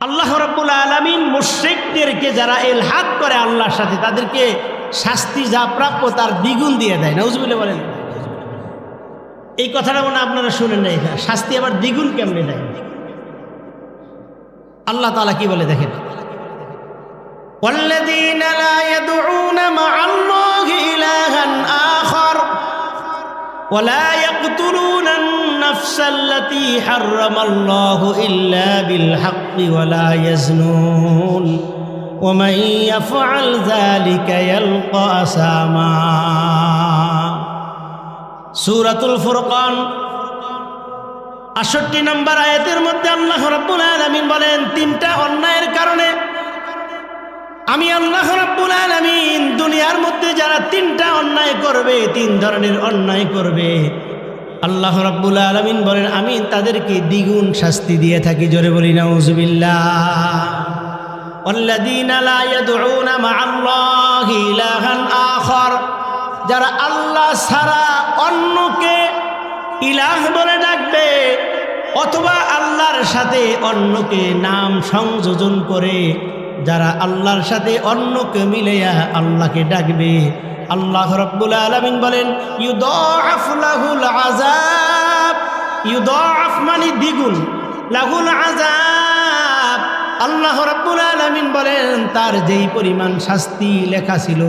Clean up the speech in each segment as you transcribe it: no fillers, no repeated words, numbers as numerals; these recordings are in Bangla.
আল্লাহ রাব্বুল আলামিন মুশরিকদেরকে যারা ইলহাদ করে আল্লাহর সাথে তাদেরকে শাস্তি যা প্রাপ্য তার দ্বিগুণ দিয়ে দেয়। নাউজুবিল্লাহ বলেন। এই কথাটা মনে আপনারা শুনেন না, শাস্তি আবার দ্বিগুণ কেমনে দেয়? আল্লাহ তাআলা কি বলে দেখেন, والذين لا يدعون مع الله إلها آخر ولا يقتلون النفس التي حرم الله إلا بالحق ولا يزنون ومن يفعل ذلك يلقى أثاما। সূরাতুল ফুরকান ৬৮ নম্বর আয়াতের মধ্যে আল্লাহ রাব্বুল আলামিন বলেন, তিনটা অন্যায়ের কারণে আমি আল্লাহ রাব্বুল আলামিন দুনিয়ার মধ্যে যারা তিনটা অন্যায় করবে, তিন ধরনের অন্যায় করবে, আল্লাহ রাব্বুল আলামিন বলেন আমি তাদেরকে দ্বিগুণ শাস্তি দিয়ে থাকি। জোরে বলি নাউজুবিল্লাহ। ওয়াল্লাযীনা লা ইয়াদউনা মা'আল্লাহি ইলাহান আখার, যারা আল্লাহ ছাড়া অন্যকে ইলাহ বলে ডাকবে অথবা আল্লাহর সাথে অন্যকে নাম সংযোজন করে যারা আল্লাহর সাথে অন্যকে মিলাইয়া আল্লাহকে ডাকবে, আল্লাহ রাব্বুল আলামিন বলেন ইউদাআফ লাহুল আযাব। ইউদাআফ মানে দ্বিগুণ, লাহুল আযাব। আল্লাহ রাব্বুল আলামিন বলেন তার যেই পরিমাণ শাস্তি লেখা ছিল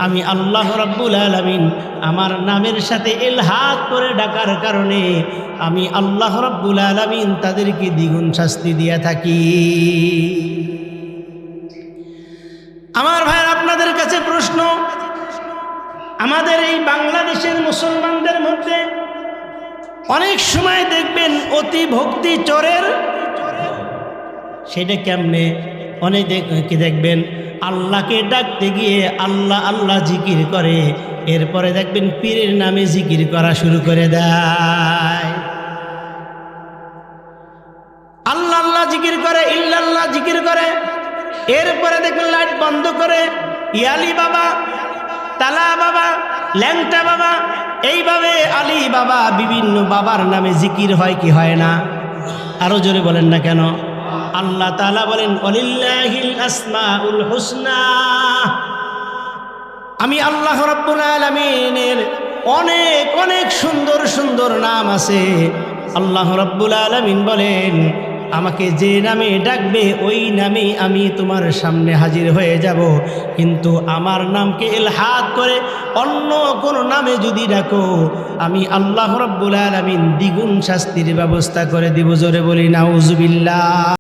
আমি আল্লাহ রাব্বুল আলামিন আমার নামের সাথে ইলহাদ করে ডাকার কারণে আমি আল্লাহ রাব্বুল আলামিন তাদেরকে দ্বিগুণ শাস্তি দিয়ে থাকি। আমার ভাই, আপনাদের কাছে প্রশ্ন, আমাদের এই বাংলাদেশের মুসলমানদের মধ্যে অনেক সময় দেখবেন অতি ভক্তি চোরের, সেটা কেমনে? অনেক দেখবেন আল্লাহকে ডাকতে গিয়ে আল্লাহ আল্লাহ জিকির করে, এরপরে দেখবেন পীরের নামে জিকির করা শুরু করে দেয়। আল্লাহ আল্লাহ জিকির করে, ইল্লাল্লাহ জিকির করে, এরপরে দেখবেন লাইট বন্ধ করে ইয়ালি বাবা, তালা বাবা, ল্যাংটা বাবা, এইভাবে আলী বাবা, বিভিন্ন বাবার নামে জিকির হয় কি হয় না? আরো জোরে বলেন না কেন? আল্লাহ তাআলা বলেন ওয়ালিল্লাহিল আসমাউল হুসনা, আমি আল্লাহ রাব্বুল আলামিনের অনেক অনেক সুন্দর সুন্দর নাম আছে। আল্লাহ রাব্বুল আলামিন বলেন আমাকে যে নামে ডাকবে ওই নামেই আমি তোমার সামনে হাজির হয়ে যাব, কিন্তু আমার নামকে ইলহাদ করে অন্য কোন নামে যদি ডাকো আমি আল্লাহ রাব্বুল আলামিন দ্বিগুণ শাস্তির ব্যবস্থা করে দিব। জোরে বলি নাউজুবিল্লাহ।